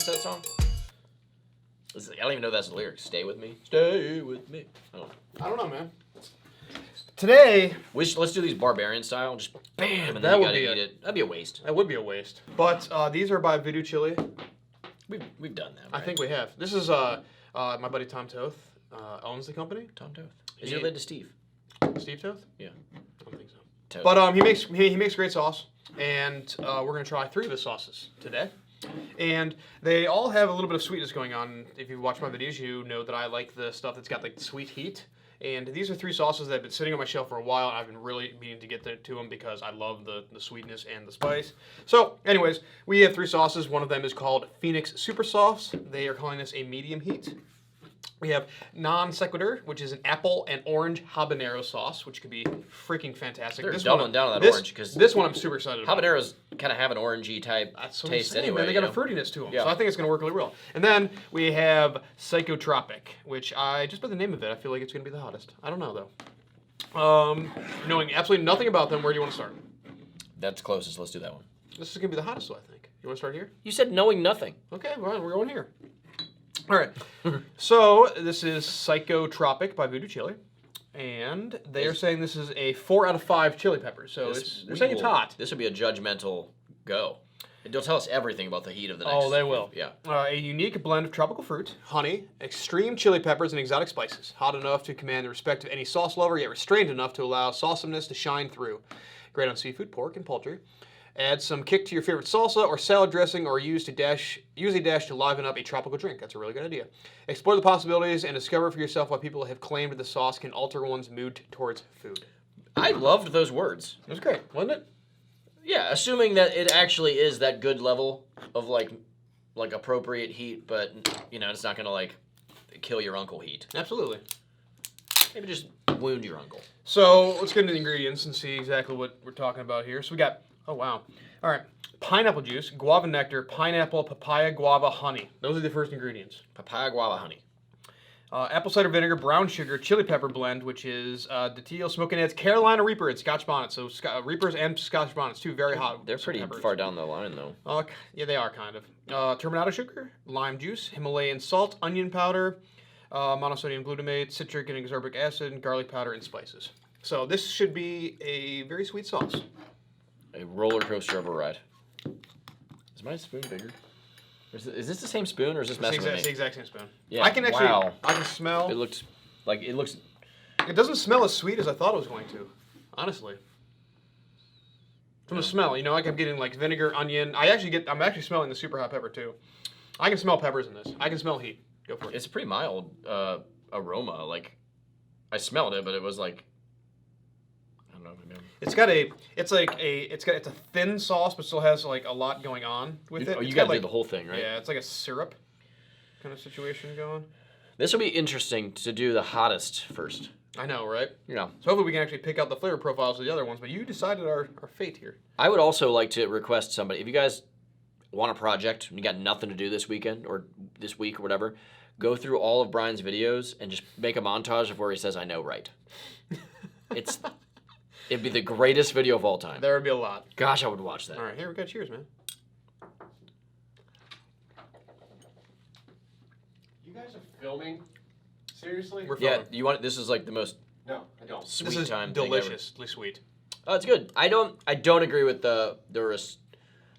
What's that song? I don't even know that's the lyrics. Stay with me. Stay with me. I don't know, man. Today, let's do these barbarian style. Just bam, and then that you would gotta be eat it. That'd be a waste. That would be a waste. But these are by Voodoo Chile. We've done that. Right? I think we have. This is my buddy Tom Toth owns the company. Tom Toth. Is he related to Steve? Steve Toth? Yeah. I don't think so. Toth. But he makes great sauce, and we're gonna try 3 of his sauces today. And they all have a little bit of sweetness going on. If you've watched my videos, you know that I like the stuff that's got like sweet heat. And these are 3 sauces that have been sitting on my shelf for a while. And I've been really meaning to get to them because I love the sweetness and the spice. So, anyways, we have 3 sauces. One of them is called Phoenix Super Sauce. They are calling this a medium heat. We have Non Sequitur, which is an apple and orange habanero sauce, which could be freaking fantastic. They're doubling down on that orange because this one I'm super excited about. Habaneros kind of have an orangey type taste anyway. Man, they got a fruitiness to them, so I think it's going to work really well. And then we have Psychotropic, which just by the name of it, I feel like it's going to be the hottest. I don't know though. Knowing absolutely nothing about them, where do you want to start? That's closest. Let's do that one. This is going to be the hottest, though, I think. You want to start here? You said knowing nothing. Okay, well, we're going here. All right. So this is Psychotropic by Voodoo Chile, and they are saying this is a 4 out of 5 chili peppers. So they're saying it's hot. This would be a judgmental go. They'll tell us everything about the heat of the next. Oh, they will. Yeah. A unique blend of tropical fruit, honey, extreme chili peppers, and exotic spices. Hot enough to command the respect of any sauce lover, yet restrained enough to allow sauciness to shine through. Great on seafood, pork, and poultry. Add some kick to your favorite salsa or salad dressing, or use a dash to liven up a tropical drink. That's a really good idea. Explore the possibilities and discover for yourself why people have claimed the sauce can alter one's mood towards food. I loved those words. It was great, wasn't it? Yeah, assuming that it actually is that good level of like appropriate heat, but it's not gonna like kill your uncle heat. Absolutely. Maybe just wound your uncle. So let's get into the ingredients and see exactly what we're talking about here. So we got. Oh, wow. All right. Pineapple juice, guava nectar, pineapple, papaya, guava, honey. Those are the first ingredients. Papaya, guava, honey. Apple cider vinegar, brown sugar, chili pepper blend, which is Datillo Smoking Heads, Carolina Reaper, and Scotch Bonnets. So Reapers and Scotch Bonnets, 2 very hot. They're pretty far down the line, though. Yeah, they are kind of. Terminato sugar, lime juice, Himalayan salt, onion powder, monosodium glutamate, citric and ascorbic acid, garlic powder, and spices. So this should be a very sweet sauce. A roller coaster of a ride. Is my spoon bigger? Is this the same spoon, or is this messing with me? It's the exact same spoon. Yeah. I can actually. Wow. I can smell. It looks. It doesn't smell as sweet as I thought it was going to. Honestly. From the smell, like I'm getting like vinegar, onion. I'm actually smelling the super hot pepper too. I can smell peppers in this. I can smell heat. Go for it. It's a pretty mild aroma. Like, I smelled it, but it was like. I don't know. It's a thin sauce, but still has like a lot going on with it. Oh, you got to do the whole thing, right? Yeah, it's like a syrup kind of situation going. This will be interesting to do the hottest first. I know, right? Yeah. So hopefully we can actually pick out the flavor profiles of the other ones, but you decided our fate here. I would also like to request somebody, if you guys want a project and you got nothing to do this weekend or this week or whatever, go through all of Brian's videos and just make a montage of where he says, "I know, right?" It'd be the greatest video of all time. There would be a lot. Gosh, I would watch that. All right, here we go. Cheers, man. You guys are filming? Seriously? We're filming. Yeah, you want this is like the most No, I don't. sweet This is time deliciously sweet. Oh, it's good. I don't agree with the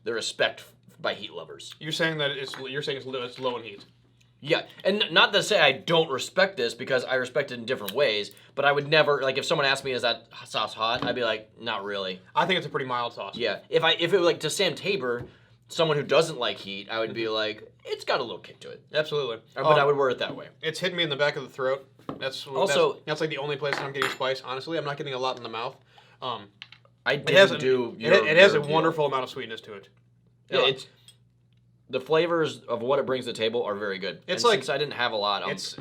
respect by heat lovers. You're saying that it's low in heat. Yeah, and not to say I don't respect this, because I respect it in different ways, but I would never, like, if someone asked me, is that sauce hot? I'd be like, not really. I think it's a pretty mild sauce. Yeah, if it was like to Sam Tabor, someone who doesn't like heat, I would be like, it's got a little kick to it. Absolutely. But I would word it that way. It's hitting me in the back of the throat. That's like the only place that I'm getting spice. Honestly, I'm not getting a lot in the mouth. It has a wonderful amount of sweetness to it. Yeah, the flavors of what it brings to the table are very good. Since I didn't have a lot, it's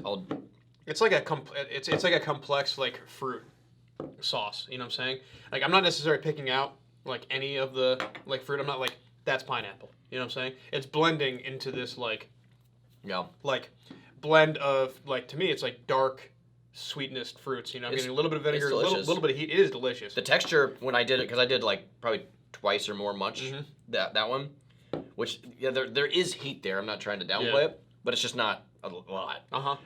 like a complex like fruit sauce. You know what I'm saying? Like I'm not necessarily picking out like any of the like fruit. I'm not like that's pineapple. You know what I'm saying? It's blending into this like blend of like, to me it's like dark sweetness fruits. I'm getting a little bit of vinegar, a little bit of heat. It is delicious. The texture when I did it, because I did like probably twice or more much that one. Which there is heat there. I'm not trying to downplay it, but it's just not a lot.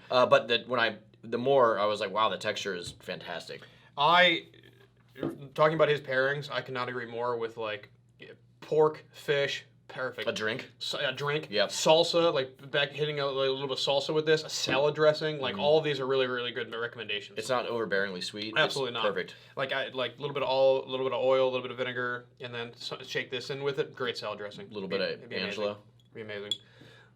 But the more I was like, wow, the texture is fantastic. Talking about his pairings, I cannot agree more with like pork, fish, perfect. A drink. A drink. Yep. Salsa, like hitting a little bit of salsa with this. A salad dressing, like all of these are really, really good recommendations. It's not overbearingly sweet. Absolutely it's not. Perfect. Like a little bit of oil, a little bit of vinegar, and then shake this in with it. Great salad dressing. A little bit of Angelo. Be amazing.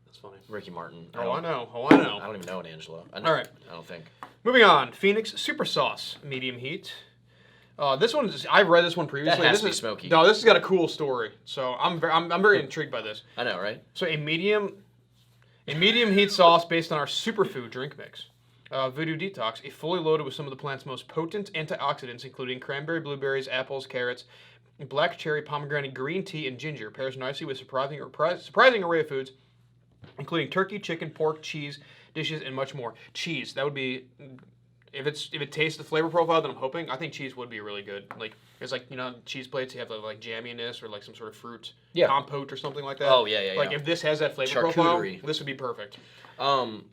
That's funny. Ricky Martin. I know. I don't even know an Angelo. All right. I don't think. Moving on. Phoenix Super Sauce, medium heat. This one I've read this one previously. That has this to be is smoky. No, this has got a cool story. So I'm very intrigued by this. I know, right? So a medium heat sauce based on our superfood drink mix. Voodoo Detox, fully loaded with some of the plant's most potent antioxidants, including cranberry, blueberries, apples, carrots, black cherry, pomegranate, green tea, and ginger. Pairs nicely with surprising array of foods, including turkey, chicken, pork, cheese, dishes, and much more. Cheese, that would be... If it tastes the flavor profile that I'm hoping, I think cheese would be really good. Like it's like cheese plates, you have the like jamminess or like some sort of fruit compote or something like that. Oh yeah. Like if this has that flavor profile, this would be perfect. But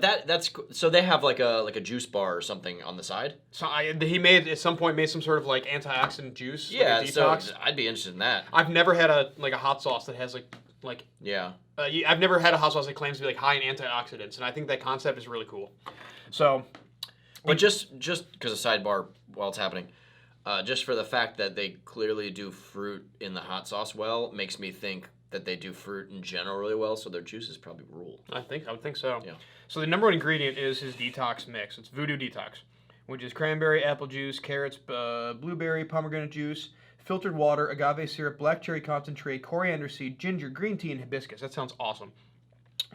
that's so they have like a juice bar or something on the side. So he at some point made some sort of like antioxidant juice. Yeah, like a detox. So I'd be interested in that. I've never had a hot sauce that has like yeah. I've never had a hot sauce that claims to be like high in antioxidants, and I think that concept is really cool. So, but just because a sidebar while it's happening, just for the fact that they clearly do fruit in the hot sauce well, makes me think that they do fruit in general really well. So their juices probably rule. I would think so. Yeah. So the number one ingredient is his detox mix. It's Voodoo Detox, which is cranberry, apple juice, carrots, blueberry, pomegranate juice, filtered water, agave syrup, black cherry concentrate, coriander seed, ginger, green tea, and hibiscus. That sounds awesome.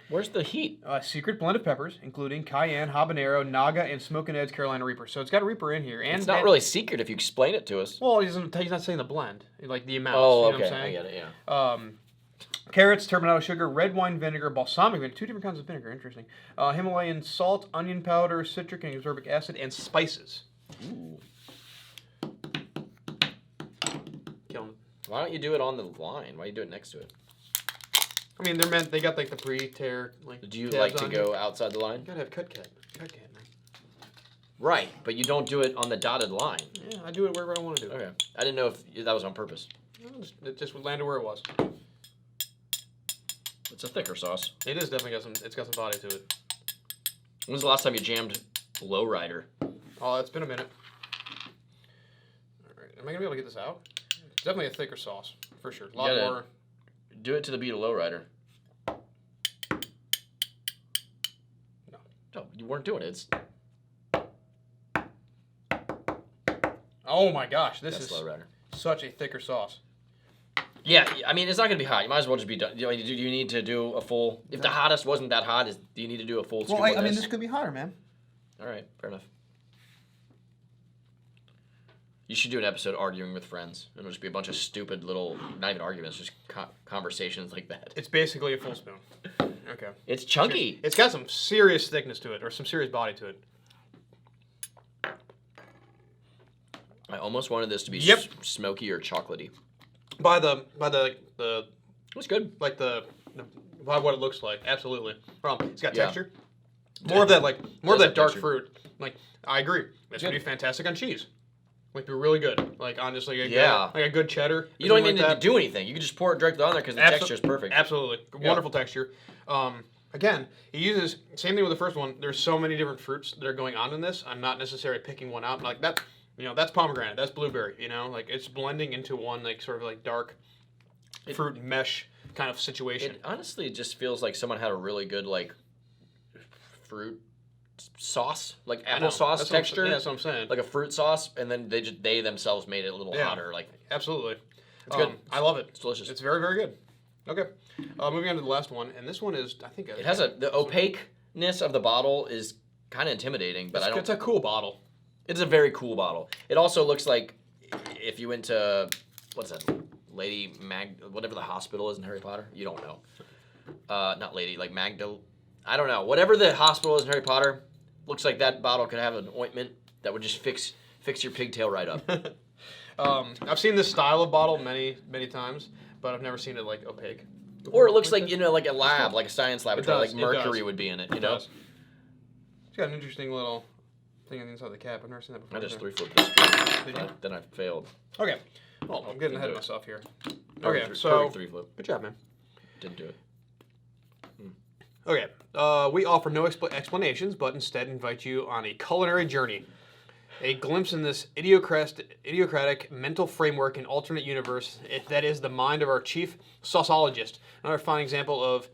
Where's the heat? Secret blend of peppers, including cayenne, habanero, naga, and Smoke and Ed's Carolina Reaper. So it's got a Reaper in here. And it's not really secret if you explain it to us. Well, he's not saying the blend, like the amount. Oh, you know okay. What I'm saying? I get it, yeah. Carrots, turbinado sugar, red wine vinegar, balsamic vinegar, 2 different kinds of vinegar, interesting. Himalayan salt, onion powder, citric and ascorbic acid, and spices. Ooh. Killing it. Why don't you do it on the line? Why do you do it next to it? I mean, they got like the pre-tear like. Do you tabs like to on go here. outside the line? You gotta have cut man. Right, but you don't do it on the dotted line. Yeah, I do it wherever I want to do it. Okay. I didn't know if that was on purpose. It just landed where it was. It's a thicker sauce. It is definitely it's got some body to it. When's the last time you jammed Lowrider? Oh, it's been a minute. All right, am I gonna be able to get this out? It's definitely a thicker sauce for sure. A lot more. Do it to the beat of Lowrider. No, you weren't doing it. It's Oh my gosh, this is Lowrider. such a thicker sauce. Yeah, I mean, it's not going to be hot. You might as well just be done. Do you need to do a full... If the hottest wasn't that hot, do you need to do a full scoop like this? this could be hotter, man. All right, fair enough. You should do an episode arguing with friends. It'll just be a bunch of stupid little... Not even arguments, just conversations like that. It's basically a full spoon. Okay. It's chunky. It's got some serious thickness to it, or some serious body to it. I almost wanted this to be smoky or chocolatey. By the It was good. like the by what it looks like, absolutely. It's got texture. More of that dark texture. fruit. Like I agree. This would be fantastic on cheese. Like be really good. Like on just like a good cheddar. You don't even need to do anything. You can just pour it directly on there because the texture is perfect. Absolutely. Wonderful texture. Again, he uses same thing with the first one. There's so many different fruits that are going on in this. I'm not necessarily picking one out. Like that. That's pomegranate, that's blueberry, like it's blending into one like sort of like dark fruit mesh kind of situation. It honestly just feels like someone had a really good like fruit sauce, like applesauce texture. That's what I'm saying. Like a fruit sauce, and then they themselves made it a little hotter. Like absolutely. It's good. I love it. It's delicious. It's very, very good. Okay. Moving on to the last one, and this one is it has the opaqueness of the bottle is kind of intimidating, but it's a cool bottle. It's a very cool bottle. It also looks like if you went to, what's that, Lady Mag, whatever the hospital is in Harry Potter. You don't know. Not Lady, like Magdal. I don't know. Whatever the hospital is in Harry Potter, looks like that bottle could have an ointment that would just fix your pigtail right up. I've seen this style of bottle many times, but I've never seen it like opaque. Or it looks like, you know, like a lab, like a science laboratory, does, like it mercury does. would be in it, you It know? does. It's got an interesting little thing on the inside of the cap. I've never seen that before. I just Okay. 3-flipped this, Did you? then I failed. Okay. Well, I'm getting ahead of myself here. Okay, Perfect so 3-flip. good job, man. Didn't do it. Okay, we offer no explanations, but instead invite you on a culinary journey. A glimpse in this idiocratic mental framework and alternate universe that is the mind of our chief sauceologist. Another fine example of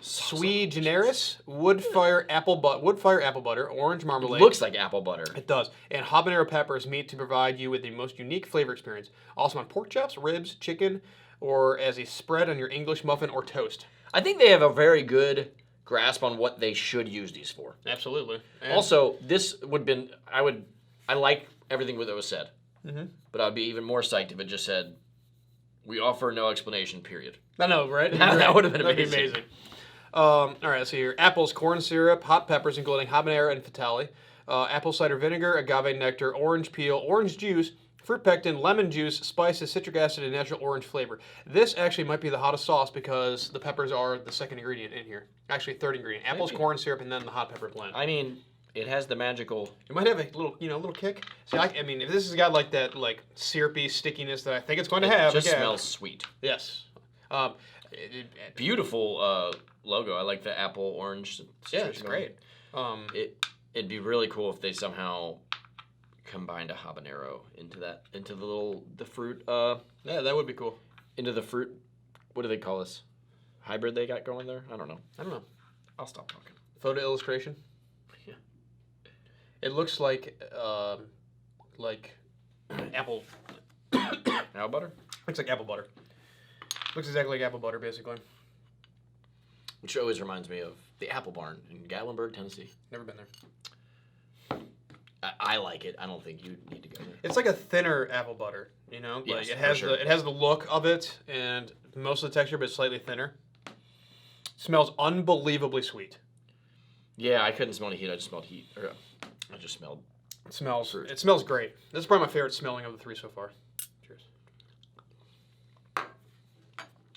sui generis, wood fire apple butter, orange marmalade. Looks like apple butter. It does. And habanero peppers meat to provide you with the most unique flavor experience. Also on pork chops, ribs, chicken, or as a spread on your English muffin or toast. I think they have a very good grasp on what they should use these for. Absolutely. And Also, this would been I like everything that was said, but I'd be even more psyched if it just said, "We offer no explanation." Period. I know, right? That would have been That'd be amazing. amazing. All right, let's see here. Apples, corn syrup, hot peppers, including habanero and fatale, apple cider vinegar, agave nectar, orange peel, orange juice, fruit pectin, lemon juice, spices, citric acid, and natural orange flavor. This actually might be the hottest sauce because the peppers are the second ingredient in here. Actually, third ingredient. Apples, Maybe. corn syrup, and then the hot pepper blend. I mean, it has the magical. It might have a little, little kick. See, I mean, if this has got like that, like syrupy stickiness that I think it's going to have, It just again, smells sweet. Yes. Beautiful logo. I like the apple orange. Yeah, it's situation great. going. It'd be really cool if they somehow combined a habanero into the fruit. Yeah, that would be cool. Into the fruit. What do they call this? Hybrid they got going there? I don't know. I don't know. I'll stop talking. Photo illustration. Yeah. It looks like apple. Apple butter? Looks like apple butter. Looks exactly like apple butter, basically. Which always reminds me of the Apple Barn in Gatlinburg, Tennessee. Never been there. I like it. I don't think you need to go there. It's like a thinner apple butter, Like Yes, it for has sure. it has the look of it and most of the texture, but it's slightly thinner. Smells unbelievably sweet. Yeah, I couldn't smell any heat. I just smelled heat. Or, I just smelled. It smells great. This is probably my favorite smelling of the three so far. Cheers.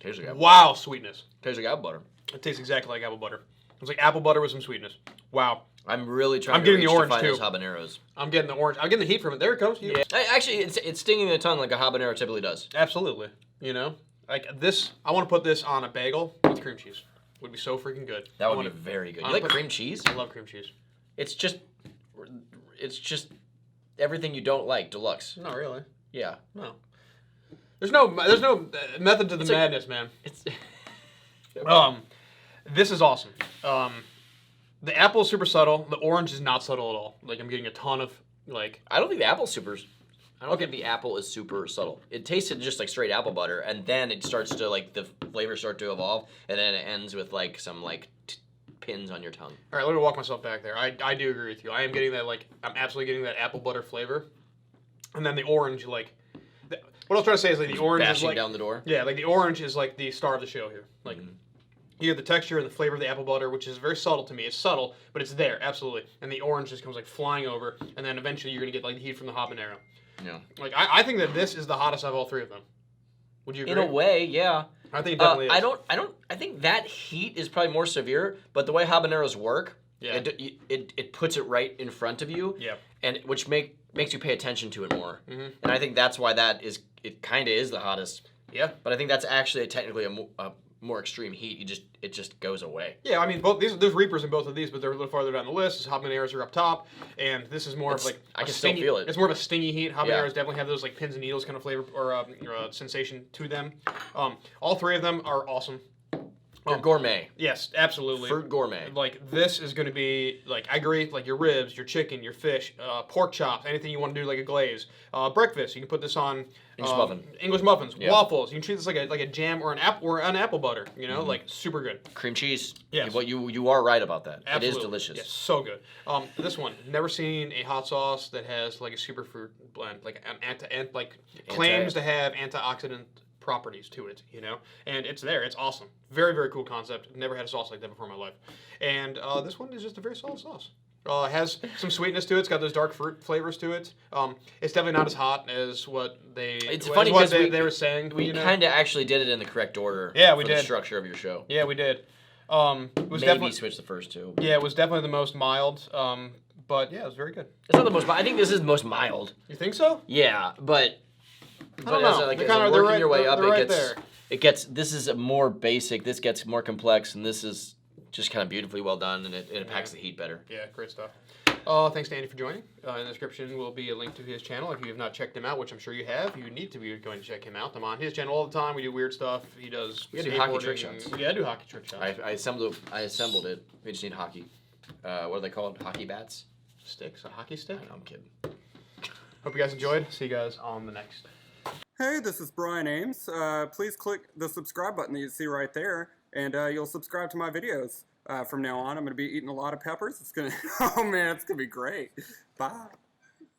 Tastes like apple. Wow, sweetness. Tastes like apple butter. It tastes exactly like apple butter. It's like apple butter with some sweetness. Wow. I'm really trying I'm to getting the reach orange, to find too. those habaneros. I'm getting the orange. I'm getting the heat from it. There it comes. Yeah. Actually, it's stinging the tongue like a habanero typically does. Absolutely. Like this, I want to put this on a bagel with cream cheese. Would be so freaking good. That I would be wanna- very good. I You wanna like put- cream cheese? I love cream cheese. It's just everything you don't like, deluxe. Not really. Yeah. No. There's no method to the It's like- madness, man. It's This is awesome. The apple is super subtle. The orange is not subtle at all. Like I'm getting a ton of like. I don't think the apple's super. I don't think the apple is super subtle. It tasted just like straight apple butter, and then it starts to like the flavors start to evolve, and then it ends with like some like pins on your tongue. All right, let me walk myself back there. I do agree with you. I am getting that I'm absolutely getting that apple butter flavor, and then the orange what I was trying to say is like the orange is Bashing like down the door. yeah, like the orange is like the star of the show here. Like you have the texture and the flavor of the apple butter, which is very subtle to me. It's subtle, but it's there absolutely. And the orange just comes like flying over, and then eventually you're gonna get like the heat from the habanero. Yeah. Like I think that this is the hottest of all three of them. Would you agree? In a way, yeah. I think it definitely is. I think that heat is probably more severe, but the way habaneros work, Yeah. it puts it right in front of you. Yeah. And which makes you pay attention to it more. Mhm. And I think that's why it kind of is the hottest. Yeah. But I think that's actually technically a more extreme heat. It just goes away. Yeah, I mean, there's Reapers in both of these, but they're a little farther down the list. This habaneros are up top, and this is more of like I a can still stingy, feel it. It's more of a stingy heat. Habaneros Yeah. definitely have those like pins and needles kind of flavor or sensation to them. All three of them are awesome. Or gourmet. Yes, absolutely. Fruit gourmet. Like this is going to be like I agree. Like your ribs, your chicken, your fish, pork chops, anything you want to do like a glaze. Breakfast, you can put this on English muffin. English muffins, Yeah. waffles. You can treat this like a jam or an apple butter. Like super good. Cream cheese. Yes. What you are right about that. Absolutely. It is delicious. Yes, so good. This one, never seen a hot sauce that has like a superfruit blend, like claims to have antioxidant properties to it, and it's there. It's awesome. Very, very cool concept. Never had a sauce like that before in my life. And this one is just a very solid sauce. Has some sweetness to it. It's got those dark fruit flavors to it. It's definitely not as hot as what they. It's as funny what 'cause they were saying. We kind of actually did it in the correct order. Yeah, we for the did. structure of your show. Yeah, we did. It was Maybe definitely switch the first two. Yeah, it was definitely the most mild. But yeah, it was very good. It's not the most. I think this is the most mild. You think so? Yeah, but. I don't know. Like, They're as kinda- you're they're working right- your way they're- up, they're it right gets. there. It gets. This is more basic. This gets more complex, and this is just kind of beautifully well done, and it packs the heat better. Yeah, great stuff. Thanks to Andy for joining. In the description will be a link to his channel. If you have not checked him out, which I'm sure you have, you need to be going to check him out. I'm on his channel all the time. We do weird stuff. He does. We do hockey skateboarding trick shots. Yeah, I do hockey trick shots. I assembled it. We just need hockey. What are they called? Hockey bats? Sticks, a hockey stick. I'm kidding. Hope you guys enjoyed. See you guys on the next. Hey, this is Brian Ames. Please click the subscribe button that you see right there, and you'll subscribe to my videos. From now on, I'm going to be eating a lot of peppers. It's going to, oh man, it's going to be great. Bye.